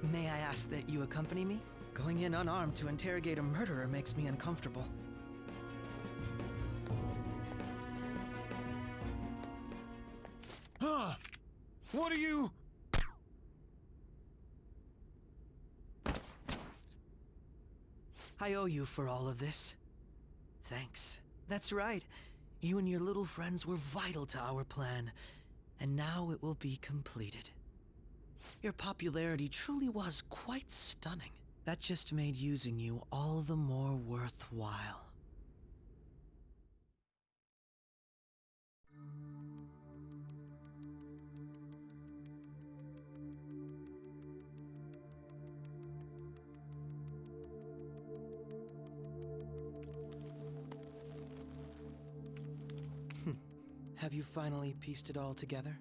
May I ask that you accompany me? Going in unarmed to interrogate a murderer makes me uncomfortable. Huh? What are you... I owe you for all of this. Thanks. That's right. You and your little friends were vital to our plan, and now it will be completed. Your popularity truly was quite stunning. That just made using you all the more worthwhile. Have you finally pieced it all together?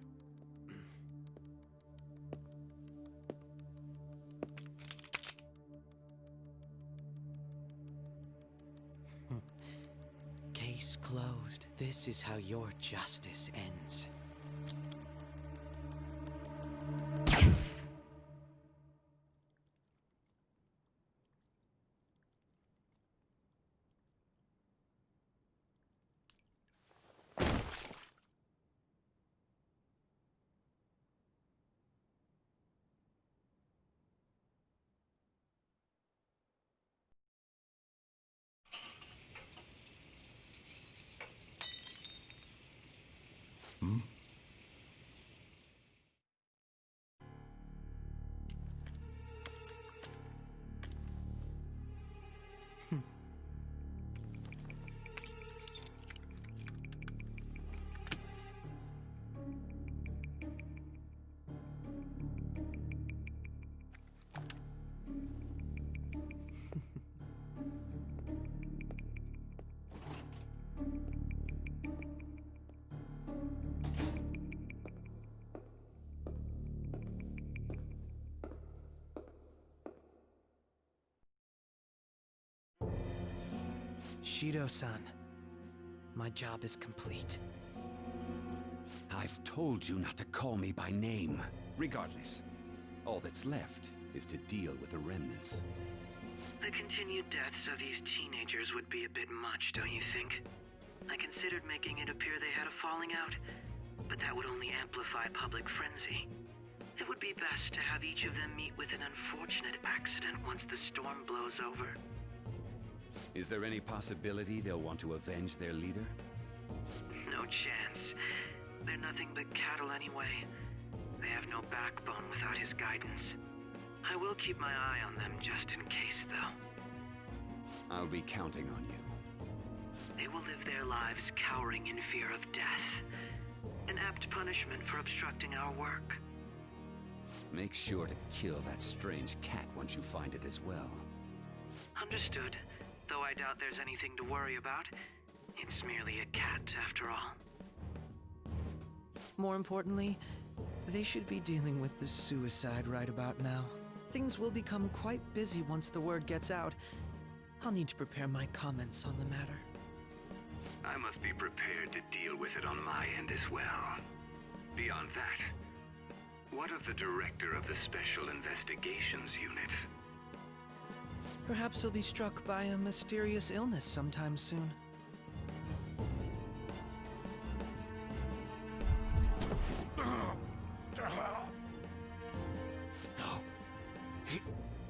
Case closed. This is how your justice ends. Hmm? Shido-san, my job is complete. I've told you not to call me by name. Regardless, all that's left is to deal with the remnants. The continued deaths of these teenagers would be a bit much, don't you think? I considered making it appear they had a falling out, but that would only amplify public frenzy. It would be best to have each of them meet with an unfortunate accident once the storm blows over. Is there any possibility they'll want to avenge their leader? No chance. They're nothing but cattle anyway. They have no backbone without his guidance. I will keep my eye on them just in case, though. I'll be counting on you. They will live their lives cowering in fear of death. An apt punishment for obstructing our work. Make sure to kill that strange cat once you find it as well. Understood. Though I doubt there's anything to worry about. It's merely a cat, after all. More importantly, they should be dealing with the suicide right about now. Things will become quite busy once the word gets out. I'll need to prepare my comments on the matter. I must be prepared to deal with it on my end as well. Beyond that, what of the director of the Special Investigations Unit? Perhaps he'll be struck by a mysterious illness sometime soon. No. It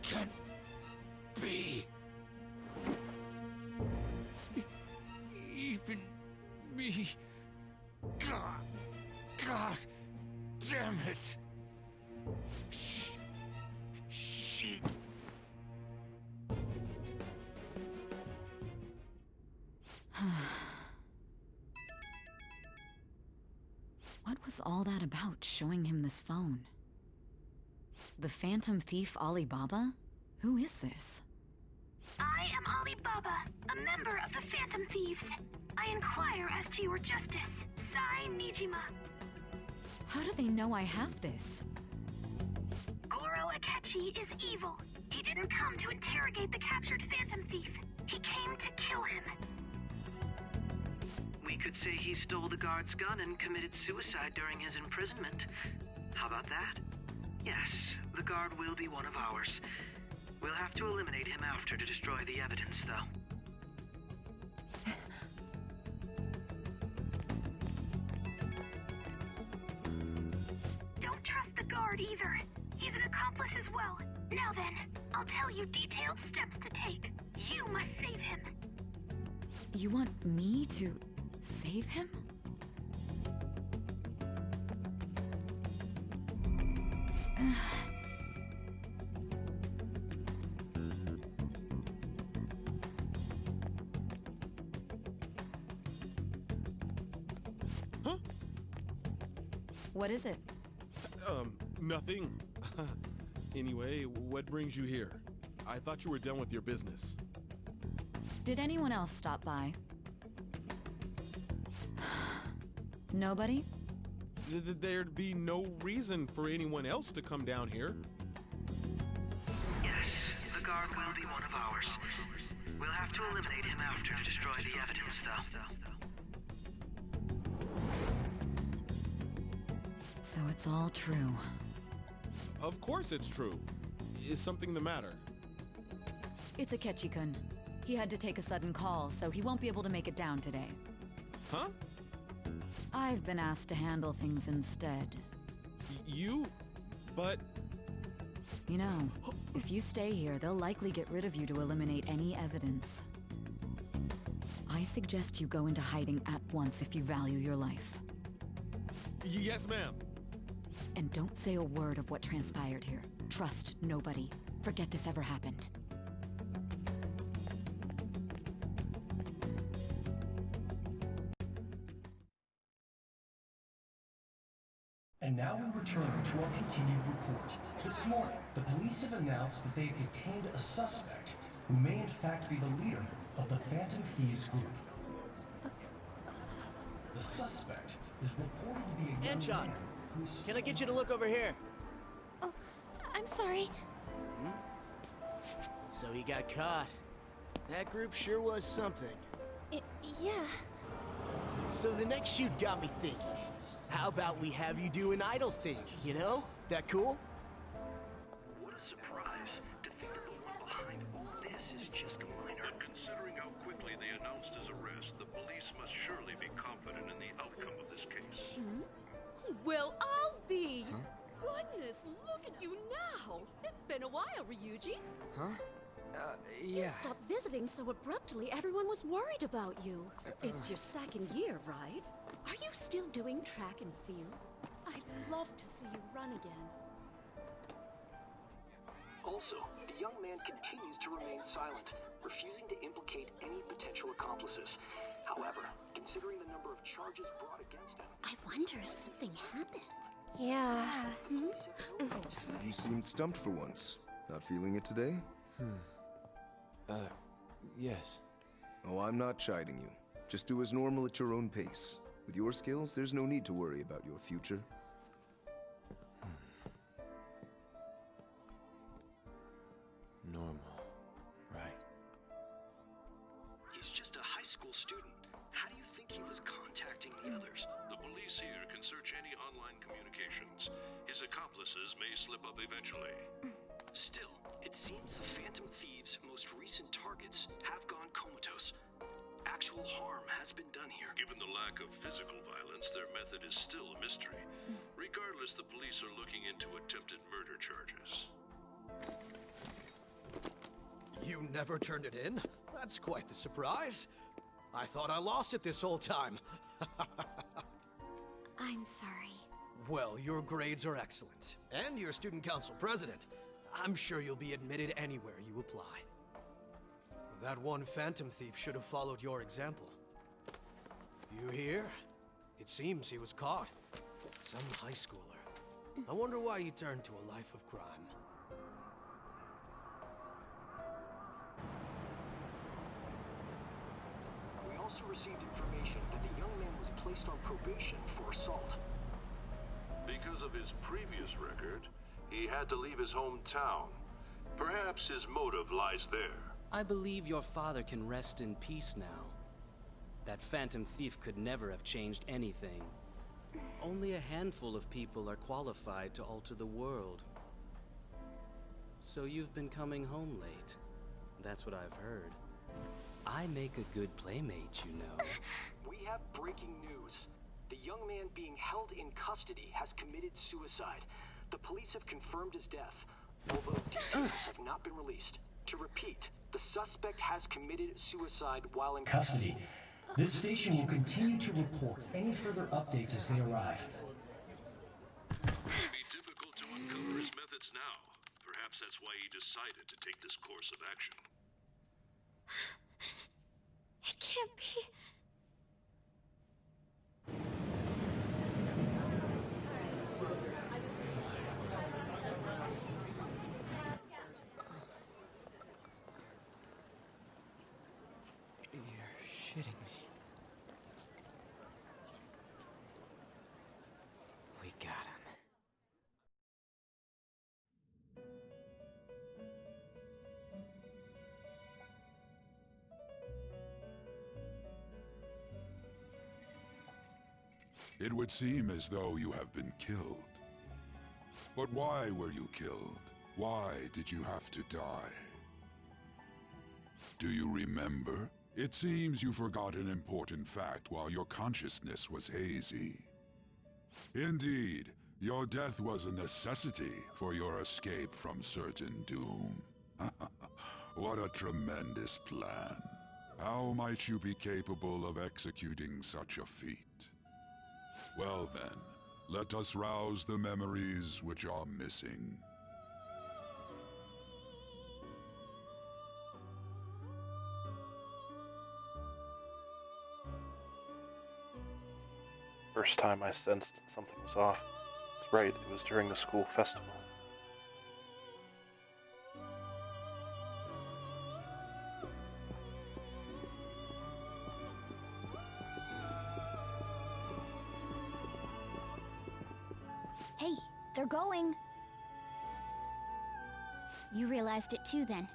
can't be. Even me. God damn it. Shit. What was all that about, showing him this phone? The Phantom Thief Alibaba? Who is this? I am Alibaba, a member of the Phantom Thieves. I inquire as to your justice, Sai Nijima. How do they know I have this? Goro Akechi is evil. He didn't come to interrogate the captured Phantom Thief. He came to kill him. We could say he stole the guard's gun and committed suicide during his imprisonment. How about that? Yes, the guard will be one of ours. We'll have to eliminate him after to destroy the evidence, though. Don't trust the guard either. He's an accomplice as well. Now then, I'll tell you detailed steps to take. You must save him. You want me to save him? Huh? What is it? Nothing. Anyway, what brings you here? I thought you were done with your business. Did anyone else stop by? Nobody? There'd be no reason for anyone else to come down here. Yes, the guard will be one of ours. We'll have to eliminate him after to destroy the evidence, though. So it's all true. Of course it's true. Is something the matter? It's Akechi-kun. He had to take a sudden call, so he won't be able to make it down today. Huh? I've been asked to handle things instead. You? But... You know, if you stay here, they'll likely get rid of you to eliminate any evidence. I suggest you go into hiding at once if you value your life. Yes, ma'am. And don't say a word of what transpired here. Trust nobody. Forget this ever happened. And now we return to our continued report. This morning, the police have announced that they've detained a suspect who may in fact be the leader of the Phantom Thieves group. The suspect is reported to be a young Anchon, man who's... can I get you to look over here? Oh, I'm sorry. So he got caught. That group sure was something. Yeah. So the next shoot got me thinking. How about we have you do an idol thing, you know? That cool? What a surprise to think that the one behind all this is just a minor. But considering how quickly they announced his arrest, the police must surely be confident in the outcome of this case. Well, I'll be. Goodness, look at you now. It's been a while, Ryuji. Huh? You Yeah. stopped visiting so abruptly, everyone was worried about you. It's your second year, right? Are you still doing track and field? I'd love to see you run again. Also, the young man continues to remain silent, refusing to implicate any potential accomplices. However, considering the number of charges brought against him... I wonder if something happened. Yeah. You seemed stumped for once. Not feeling it today? Yes. Oh, I'm not chiding you. Just do as normal at your own pace. With your skills, there's no need to worry about your future. Normal. Right. He's just a high school student. How do you think he was contacting the others? The police here can search any online communications. His accomplices may slip up eventually. Still, it seems the Phantom Thieves' most recent targets have gone comatose. Actual harm has been done here. Given the lack of physical violence, their method is still a mystery. Regardless, the police are looking into attempted murder charges. You never turned it in? That's quite the surprise. I thought I lost it this whole time. I'm sorry. Well, your grades are excellent. And you're student council president. I'm sure you'll be admitted anywhere you apply. That one Phantom Thief should have followed your example. You hear? It seems he was caught. Some high schooler. I wonder why he turned to a life of crime. We also received information that the young man was placed on probation for assault. Because of his previous record, he had to leave his hometown. Perhaps his motive lies there. I believe your father can rest in peace now. That Phantom Thief could never have changed anything. Only a handful of people are qualified to alter the world. So you've been coming home late. That's what I've heard. I make a good playmate, you know. We have breaking news. The young man being held in custody has committed suicide. The police have confirmed his death, although details have not been released. To repeat, the suspect has committed suicide while in custody. This station will continue to report any further updates as they arrive. It may be difficult to uncover his methods now. Perhaps that's why he decided to take this course of action. It can't be. You're shitting me. We got him. It would seem as though you have been killed. But why were you killed? Why did you have to die? Do you remember? It seems you forgot an important fact while your consciousness was hazy. Indeed, your death was a necessity for your escape from certain doom. What a tremendous plan. How might you be capable of executing such a feat? Well then, let us rouse the memories which are missing. First time I sensed something was off. It's right, it was during the school festival. Hey, they're going. You realized it too, then.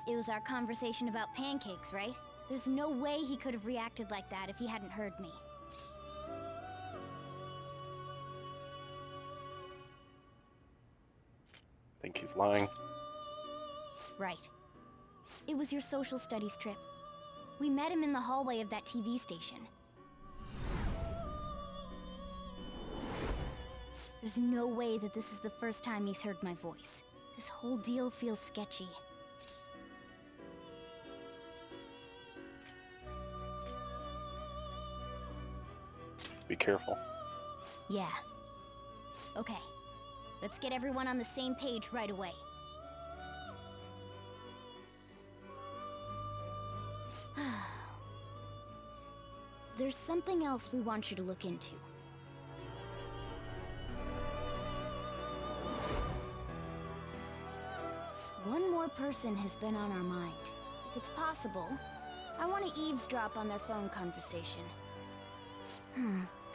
It was our conversation about pancakes, right? There's no way he could have reacted like that if he hadn't heard me. Think he's lying. Right. It was your social studies trip. We met him in the hallway of that TV station. There's no way that this is the first time he's heard my voice. This whole deal feels sketchy. Be careful. Yeah. Okay. Let's get everyone on the same page right away. There's something else we want you to look into. One more person has been on our mind. If it's possible, I want to eavesdrop on their phone conversation.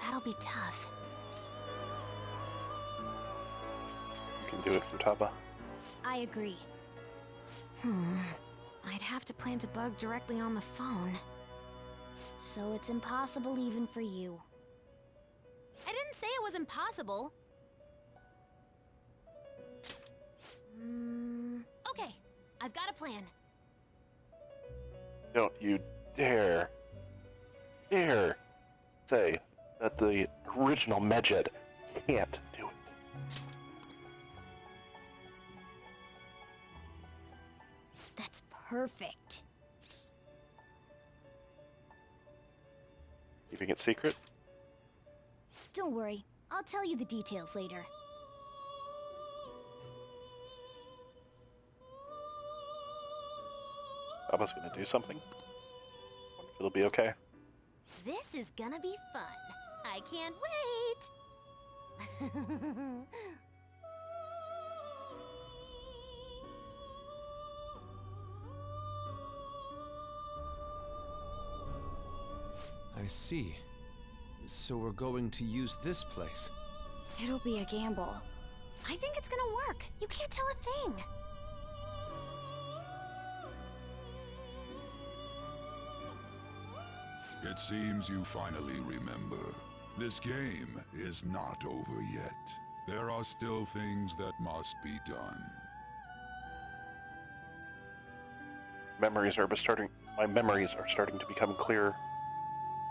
That'll be tough. You can do it for Taba. I agree. I'd have to plant a bug directly on the phone. So it's impossible even for you. I didn't say it was impossible. Okay, I've got a plan. Don't you dare say that the original Medjed can't do it. That's perfect. Keeping it secret? Don't worry, I'll tell you the details later. Taba's gonna do something. Wonder if it'll be okay. This is gonna be fun. I can't wait! I see. So we're going to use this place. It'll be a gamble. I think it's gonna work. You can't tell a thing. It seems you finally remember. This game is not over yet. There are still things that must be done. My memories are starting to become clear.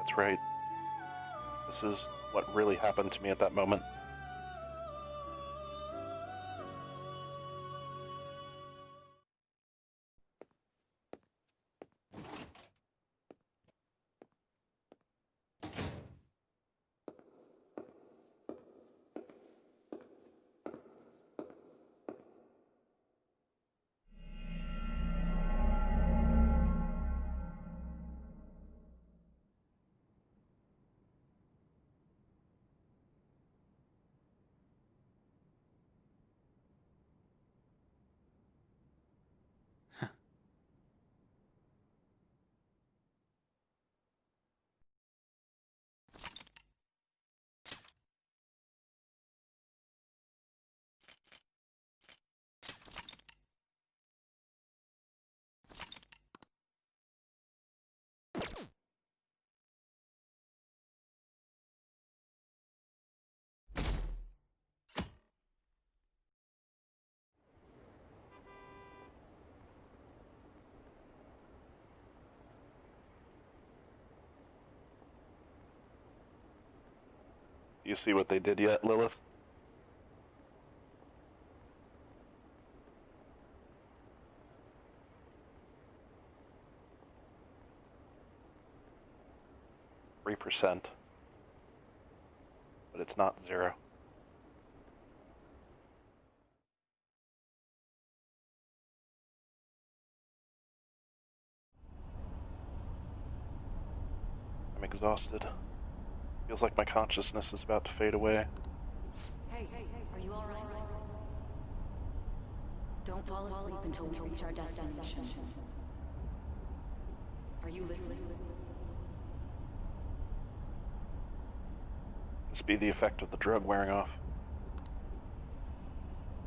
That's right. This is what really happened to me at that moment. You see what they did yet, Lilith? %, but it's not 0. I'm exhausted. Feels like my consciousness is about to fade away. Hey, are you alright? Don't fall asleep until we reach our destination. Are you listening? This be the effect of the drug wearing off.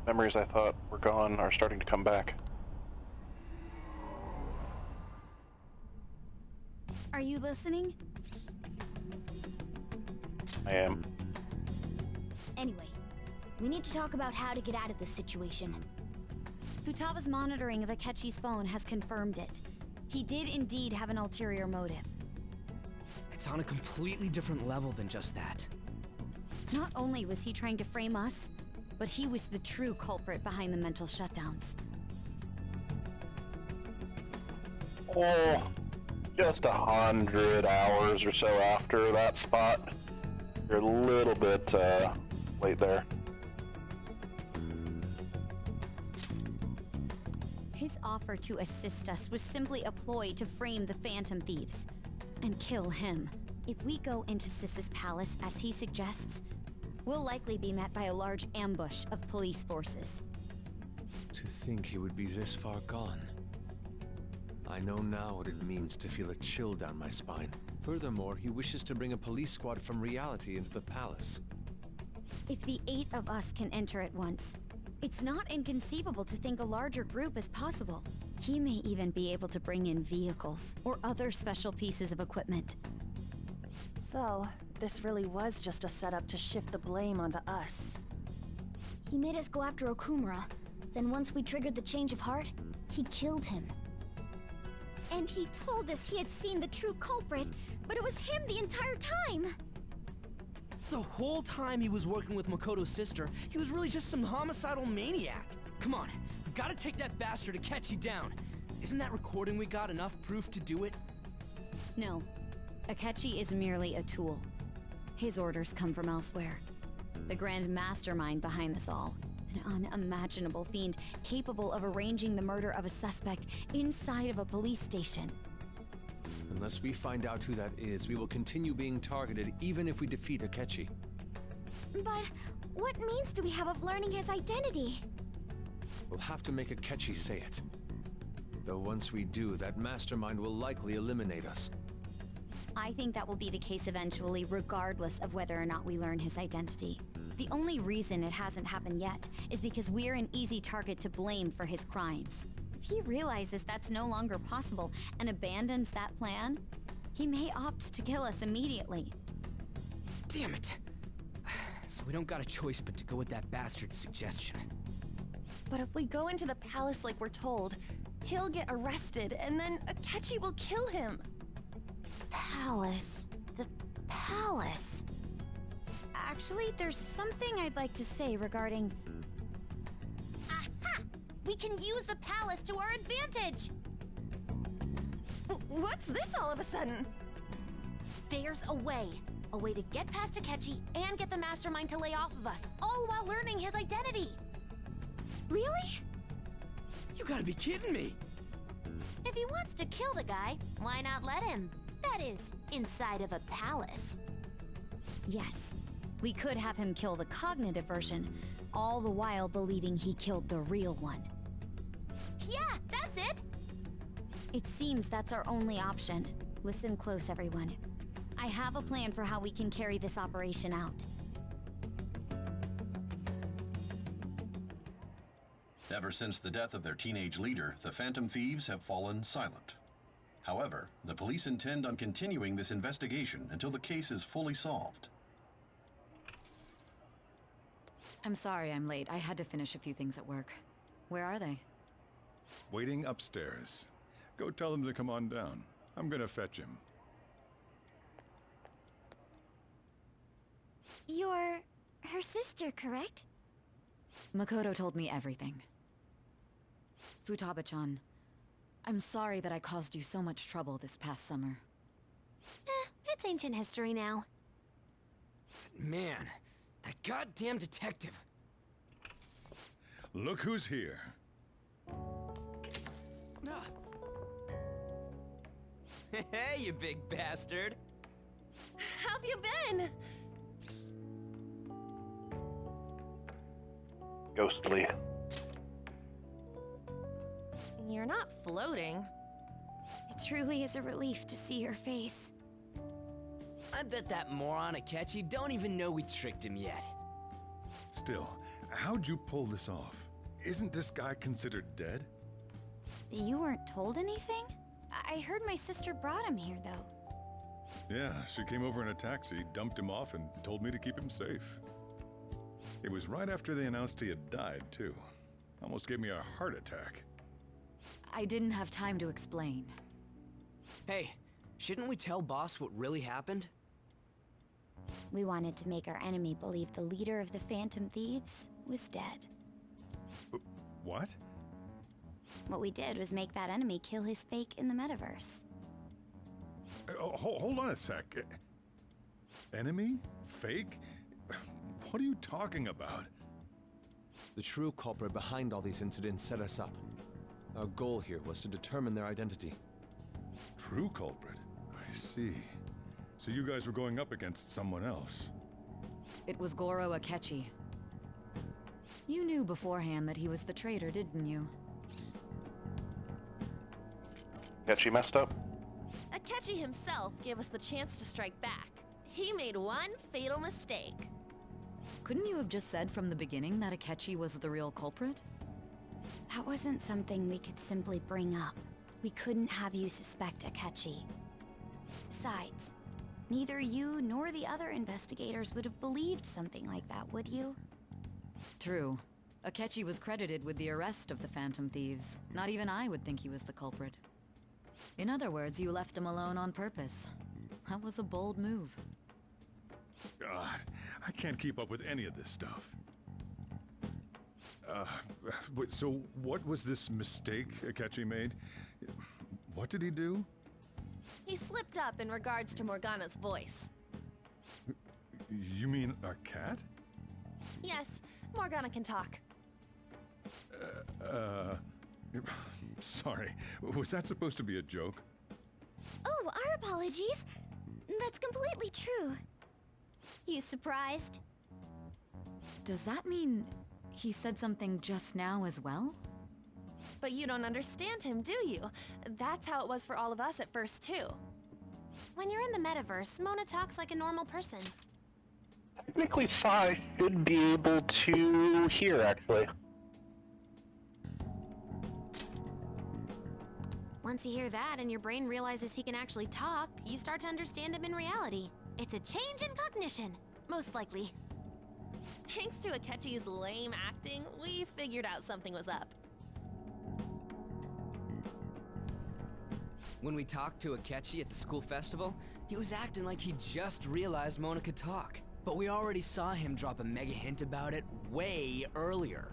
Memories I thought were gone are starting to come back. Are you listening? I am. Anyway, we need to talk about how to get out of this situation. Futaga's monitoring of Akechi's phone has confirmed it. He did indeed have an ulterior motive. It's on a completely different level than just that. Not only was he trying to frame us, but he was the true culprit behind the mental shutdowns. Oh, just 100 hours or so after that spot. You're a little bit late there. His offer to assist us was simply a ploy to frame the Phantom Thieves and kill him. If we go into Sis's palace as he suggests, we'll likely be met by a large ambush of police forces. To think he would be this far gone. I know now what it means to feel a chill down my spine. Furthermore, he wishes to bring a police squad from reality into the palace. If the 8 of us can enter at once, it's not inconceivable to think a larger group is possible. He may even be able to bring in vehicles or other special pieces of equipment. So, this really was just a setup to shift the blame onto us. He made us go after Okumura. Then once we triggered the change of heart, he killed him. And he told us he had seen the true culprit, but it was him the entire time! The whole time he was working with Makoto's sister, he was really just some homicidal maniac. Come on, we gotta take that bastard Akechi down. Isn't that recording we got enough proof to do it? No. Akechi is merely a tool. His orders come from elsewhere. The grand mastermind behind this all. An unimaginable fiend capable of arranging the murder of a suspect inside of a police station. Unless we find out who that is, we will continue being targeted even if we defeat Akechi. But what means do we have of learning his identity? We'll have to make Akechi say it. Though once we do, that mastermind will likely eliminate us. I think that will be the case eventually, regardless of whether or not we learn his identity. The only reason it hasn't happened yet is because we're an easy target to blame for his crimes. If he realizes that's no longer possible and abandons that plan, he may opt to kill us immediately. Damn it! So we don't got a choice but to go with that bastard's suggestion. But if we go into the palace like we're told, he'll get arrested, and then Akechi will kill him. Palace. The palace. Actually, there's something I'd like to say regarding... Aha! We can use the palace to our advantage! What's this all of a sudden? There's a way. A way to get past Akechi and get the mastermind to lay off of us, all while learning his identity. Really? You gotta be kidding me! If he wants to kill the guy, why not let him? That is, inside of a palace. Yes, we could have him kill the cognitive version, all the while believing he killed the real one. Yeah, that's it! It seems that's our only option. Listen close, everyone. I have a plan for how we can carry this operation out. Ever since the death of their teenage leader, the Phantom Thieves have fallen silent. However, the police intend on continuing this investigation until the case is fully solved. I'm sorry I'm late. I had to finish a few things at work. Where are they? Waiting upstairs. Go tell them to come on down. I'm gonna fetch him. You're her sister, correct? Makoto told me everything. Futaba-chan, I'm sorry that I caused you so much trouble this past summer. It's ancient history now. Man, that goddamn detective. Look who's here. Hey, you big bastard! How've you been? Ghostly. You're not floating. It truly is a relief to see your face. I bet that moron Akechi don't even know we tricked him yet. Still, how'd you pull this off? Isn't this guy considered dead? You weren't told anything? I heard my sister brought him here, though. Yeah, she came over in a taxi, dumped him off, and told me to keep him safe. It was right after they announced he had died, too. Almost gave me a heart attack. I didn't have time to explain. Hey, shouldn't we tell boss what really happened? We wanted to make our enemy believe the leader of the Phantom Thieves was dead. What? What we did was make that enemy kill his fake in the metaverse. Hold on a sec. Enemy? Fake? What are you talking about? The true culprit behind all these incidents set us up. Our goal here was to determine their identity. True culprit? I see. So you guys were going up against someone else? It was Goro Akechi. You knew beforehand that he was the traitor, didn't you? Akechi messed up? Akechi himself gave us the chance to strike back. He made one fatal mistake. Couldn't you have just said from the beginning that Akechi was the real culprit? That wasn't something we could simply bring up. We couldn't have you suspect Akechi. Besides, neither you nor the other investigators would have believed something like that, would you? True. Akechi was credited with the arrest of the Phantom Thieves. Not even I would think he was the culprit. In other words, you left him alone on purpose. That was a bold move. God, I can't keep up with any of this stuff. So what was this mistake Akechi made? What did he do? He slipped up in regards to Morgana's voice. You mean a cat? Yes, Morgana can talk. Sorry, was that supposed to be a joke? Oh, our apologies. That's completely true. You surprised? Does that mean he said something just now as well? But you don't understand him, do you? That's how it was for all of us at first, too. When you're in the metaverse, Mona talks like a normal person. Technically, Sai should be able to hear, actually. Once you hear that and your brain realizes he can actually talk, you start to understand him in reality. It's a change in cognition, most likely. Thanks to Akechi's lame acting, we figured out something was up. When we talked to Akechi at the school festival, he was acting like he just realized Mona could talk. But we already saw him drop a mega hint about it way earlier.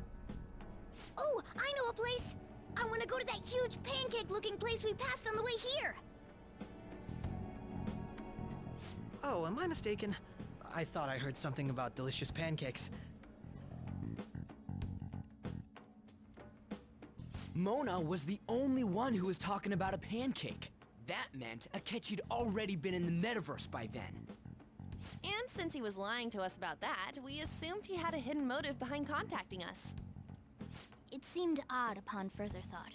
Oh, I know a place! I want to go to that huge pancake-looking place we passed on the way here! Oh, am I mistaken? I thought I heard something about delicious pancakes. Mona was the only one who was talking about a pancake. That meant Akechi'd already been in the metaverse by then. And since he was lying to us about that, we assumed he had a hidden motive behind contacting us. It seemed odd upon further thought.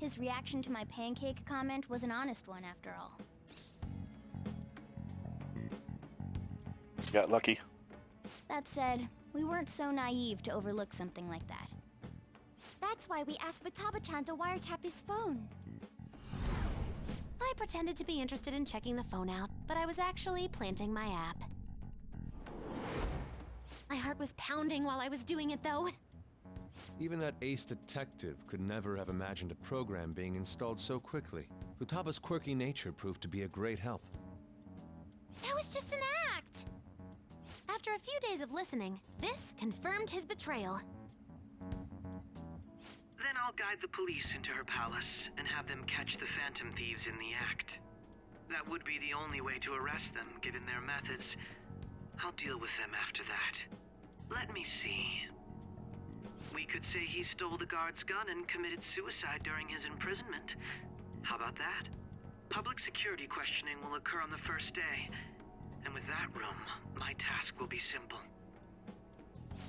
His reaction to my pancake comment was an honest one, after all. Got lucky. That said, we weren't so naive to overlook something like that. That's why we asked Futaba-chan to wiretap his phone. I pretended to be interested in checking the phone out, but I was actually planting my app. My heart was pounding while I was doing it, though. Even that ace detective could never have imagined a program being installed so quickly. Futaba's quirky nature proved to be a great help. That was just an act! After a few days of listening, this confirmed his betrayal. Then I'll guide the police into her palace and have them catch the Phantom Thieves in the act. That would be the only way to arrest them, given their methods. I'll deal with them after that. Let me see. We could say he stole the guard's gun and committed suicide during his imprisonment. How about that? Public security questioning will occur on the first day. And with that room, my task will be simple.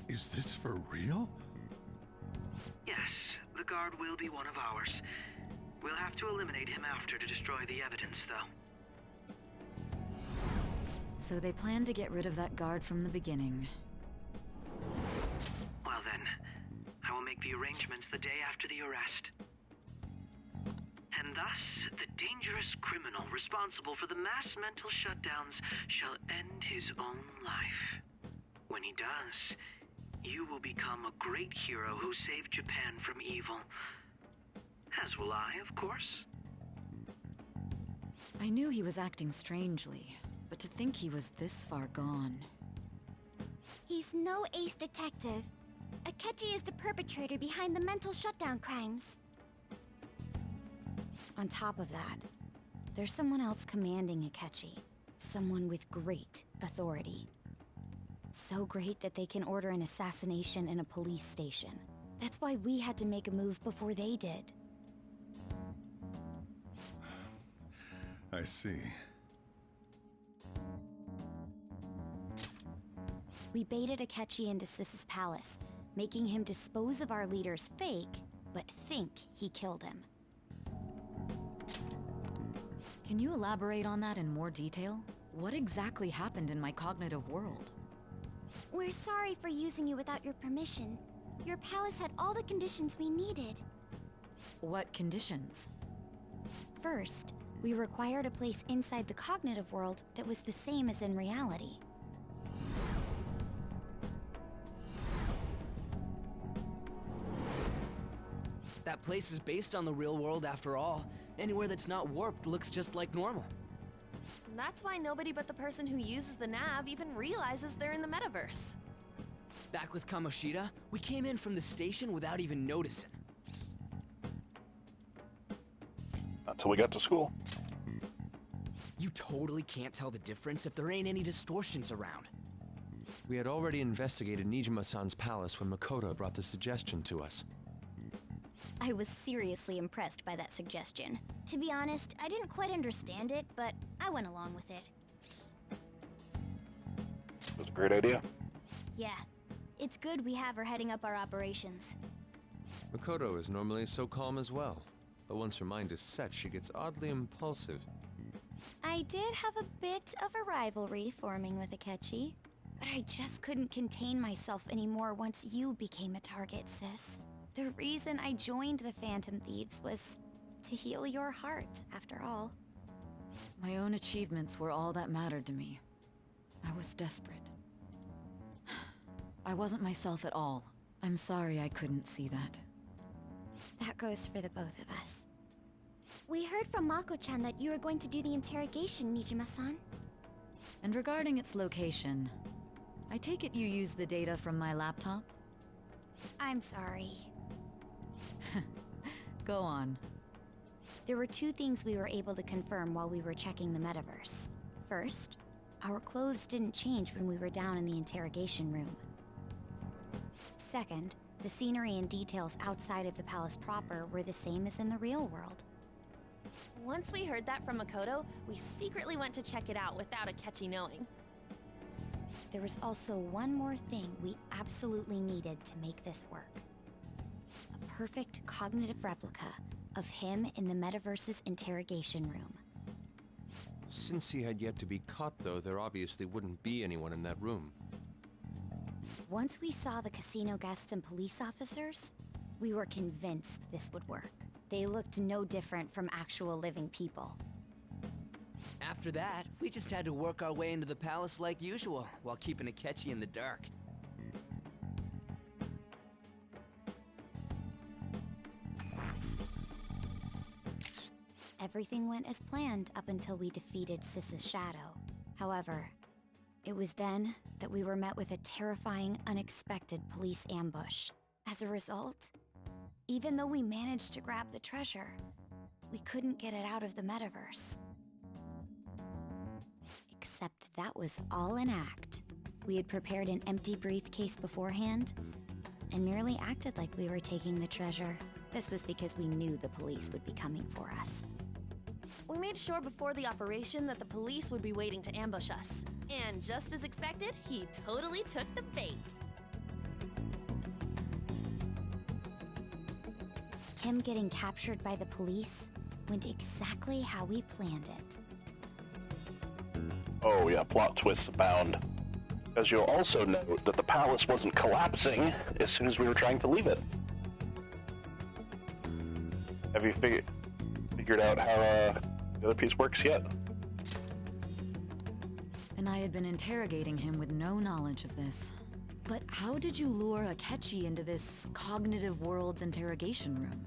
Is this for real? Yes, the guard will be one of ours. We'll have to eliminate him after to destroy the evidence, though. So they planned to get rid of that guard from the beginning. Well then, I will make the arrangements the day after the arrest. And thus, the dangerous criminal responsible for the mass mental shutdowns shall end his own life. When he does, you will become a great hero who saved Japan from evil. As will I, of course. I knew he was acting strangely, but to think he was this far gone. He's no ace detective. Akechi is the perpetrator behind the mental shutdown crimes. On top of that, there's someone else commanding Akechi. Someone with great authority. So great that they can order an assassination in a police station. That's why we had to make a move before they did. I see. We baited Akechi into Sis's palace, making him dispose of our leader's fake, but think he killed him. Can you elaborate on that in more detail? What exactly happened in my cognitive world? We're sorry for using you without your permission. Your palace had all the conditions we needed. What conditions? First, we required a place inside the cognitive world that was the same as in reality. That place is based on the real world after all. Anywhere that's not warped looks just like normal. That's why nobody but the person who uses the nav even realizes they're in the metaverse. Back with Kamoshida, we came in from the station without even noticing. Until we got to school. You totally can't tell the difference if there ain't any distortions around. We had already investigated Nijima-san's palace when Makoto brought the suggestion to us. I was seriously impressed by that suggestion. To be honest, I didn't quite understand it, but I went along with it. It was a great idea. Yeah. It's good we have her heading up our operations. Makoto is normally so calm as well, but once her mind is set, she gets oddly impulsive. I did have a bit of a rivalry forming with Akechi, but I just couldn't contain myself anymore once you became a target, sis. The reason I joined the Phantom Thieves was to heal your heart, after all. My own achievements were all that mattered to me. I was desperate. I wasn't myself at all. I'm sorry I couldn't see that. That goes for the both of us. We heard from Mako-chan that you were going to do the interrogation, Nijima-san. And regarding its location, I take it you used the data from my laptop? I'm sorry. Go on. There were two things we were able to confirm while we were checking the metaverse. First, our clothes didn't change when we were down in the interrogation room. Second, the scenery and details outside of the palace proper were the same as in the real world. Once we heard that from Makoto, we secretly went to check it out without Akechi knowing. There was also one more thing we absolutely needed to make this work. A perfect cognitive replica of him in the metaverse's interrogation room. Since he had yet to be caught, though, there obviously wouldn't be anyone in that room. Once we saw the casino guests and police officers, we were convinced this would work. They looked no different from actual living people. After that, we just had to work our way into the palace like usual, while keeping Akechi in the dark. Everything went as planned up until we defeated Sis's shadow. However, it was then that we were met with a terrifying, unexpected police ambush. As a result, even though we managed to grab the treasure, we couldn't get it out of the metaverse. Except that was all an act. We had prepared an empty briefcase beforehand, and merely acted like we were taking the treasure. This was because we knew the police would be coming for us. We made sure before the operation that the police would be waiting to ambush us. And just as expected, he totally took the bait. Him getting captured by the police went exactly how we planned it. Oh yeah, plot twists abound. As you'll also note that the palace wasn't collapsing as soon as we were trying to leave it. Have you figured out how the other piece works yet? And I had been interrogating him with no knowledge of this. But how did you lure Akechi into this cognitive world's interrogation room?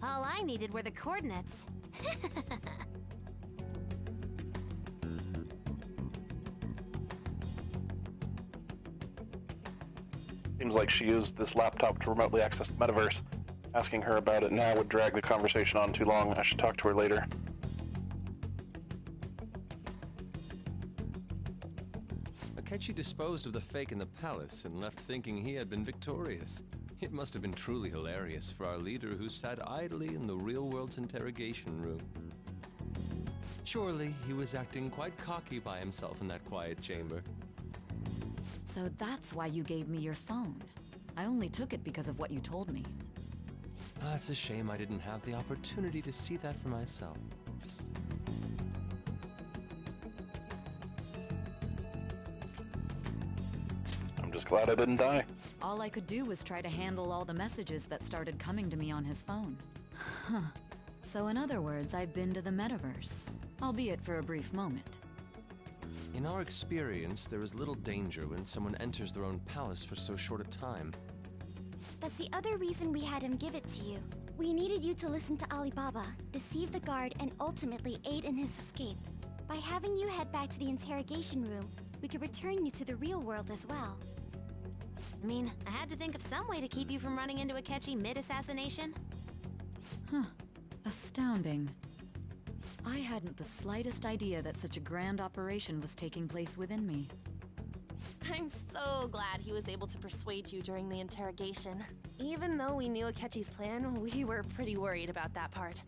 All I needed were the coordinates. Seems like she used this laptop to remotely access the metaverse. Asking her about it now would drag the conversation on too long. I should talk to her later. Akechi disposed of the fake in the palace and left thinking he had been victorious. It must have been truly hilarious for our leader who sat idly in the real world's interrogation room. Surely he was acting quite cocky by himself in that quiet chamber. So that's why you gave me your phone. I only took it because of what you told me. It's a shame I didn't have the opportunity to see that for myself. I'm just glad I didn't die. All I could do was try to handle all the messages that started coming to me on his phone. Huh. So in other words, I've been to the metaverse, albeit for a brief moment. In our experience, there is little danger when someone enters their own palace for so short a time. That's the other reason we had him give it to you. We needed you to listen to Alibaba, deceive the guard, and ultimately aid in his escape. By having you head back to the interrogation room, we could return you to the real world as well. I mean, I had to think of some way to keep you from running into Akechi mid-assassination. Huh. Astounding. I hadn't the slightest idea that such a grand operation was taking place within me. I'm so glad he was able to persuade you during the interrogation. Even though we knew Akechi's plan, we were pretty worried about that part.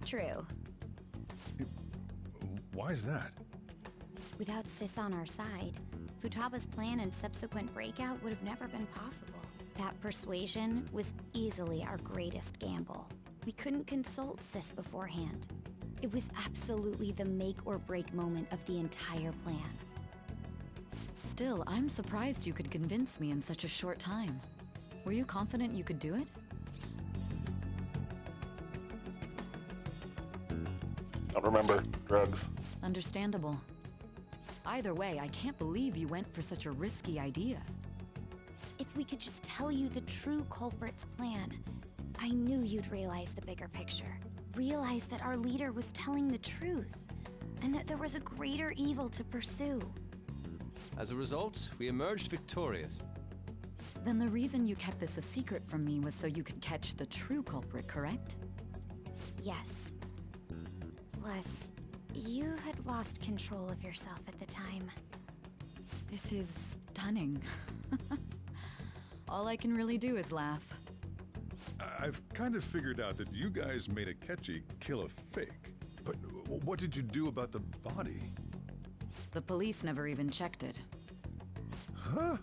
True. Why is that? Without Sis on our side, Futaba's plan and subsequent breakout would have never been possible. That persuasion was easily our greatest gamble. We couldn't consult Sis beforehand. It was absolutely the make or break moment of the entire plan. Still, I'm surprised you could convince me in such a short time. Were you confident you could do it? Don't remember. Drugs. Understandable. Either way, I can't believe you went for such a risky idea. If we could just tell you the true culprit's plan, I knew you'd realize the bigger picture. Realize that our leader was telling the truth, and that there was a greater evil to pursue. As a result, we emerged victorious. Then the reason you kept this a secret from me was so you could catch the true culprit, correct? Yes. Plus, you had lost control of yourself at the time. This is stunning. All I can really do is laugh. I've kind of figured out that you guys made Akechi kill a fake. But what did you do about the body? The police never even checked it. Huh?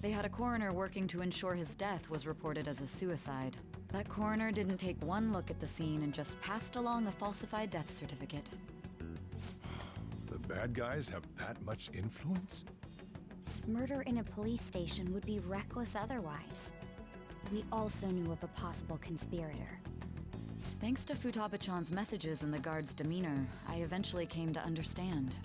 They had a coroner working to ensure his death was reported as a suicide. That coroner didn't take one look at the scene and just passed along a falsified death certificate. The bad guys have that much influence? Murder in a police station would be reckless otherwise. We also knew of a possible conspirator. Thanks to Futaba-chan's messages and the guard's demeanor, I eventually came to understand.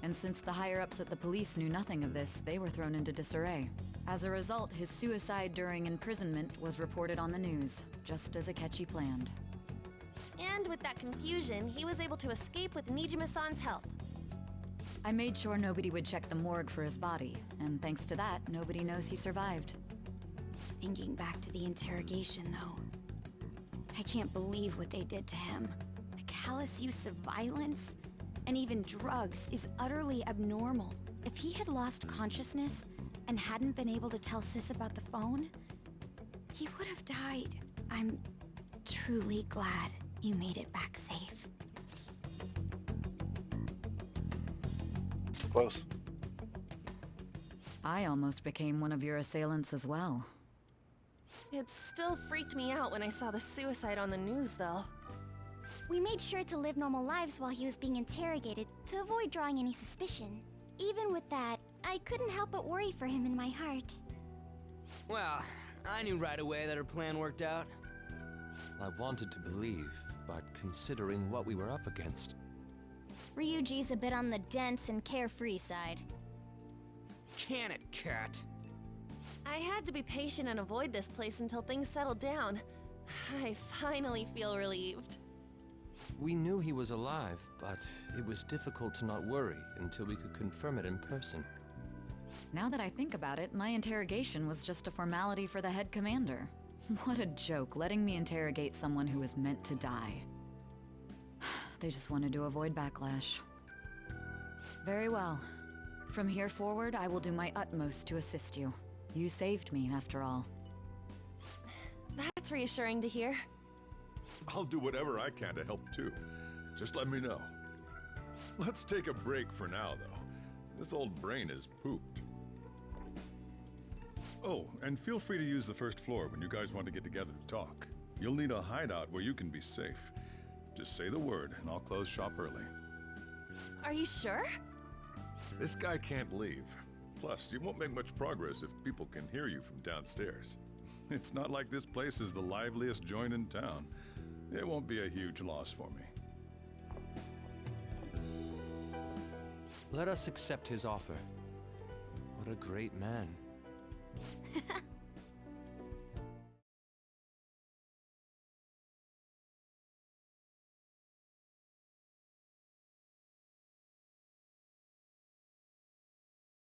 And since the higher-ups at the police knew nothing of this, they were thrown into disarray. As a result, his suicide during imprisonment was reported on the news, just as Akechi planned. And with that confusion, he was able to escape with Nijima-san's help. I made sure nobody would check the morgue for his body, and thanks to that, nobody knows he survived. Thinking back to the interrogation, though, I can't believe what they did to him. The callous use of violence, and even drugs, is utterly abnormal. If he had lost consciousness and hadn't been able to tell Sis about the phone, he would have died. I'm truly glad you made it back safe. Close. I almost became one of your assailants as well. It still freaked me out when I saw the suicide on the news, though. We made sure to live normal lives while he was being interrogated to avoid drawing any suspicion. Even with that, I couldn't help but worry for him in my heart. Well, I knew right away that her plan worked out. I wanted to believe, but considering what we were up against... Ryuji's a bit on the dense and carefree side. Can it, cat? I had to be patient and avoid this place until things settled down. I finally feel relieved. We knew he was alive, but it was difficult to not worry until we could confirm it in person. Now that I think about it, my interrogation was just a formality for the head commander. What a joke, letting me interrogate someone who was meant to die. They just wanted to avoid backlash. Very well. From here forward, I will do my utmost to assist you. You saved me, after all. That's reassuring to hear. I'll do whatever I can to help too. Just let me know. Let's take a break for now, though. This old brain is pooped. Oh, and feel free to use the first floor when you guys want to get together to talk. You'll need a hideout where you can be safe. Just say the word, and I'll close shop early. Are you sure? This guy can't leave. Plus, you won't make much progress if people can hear you from downstairs. It's not like this place is the liveliest joint in town. It won't be a huge loss for me. Let us accept his offer. What a great man.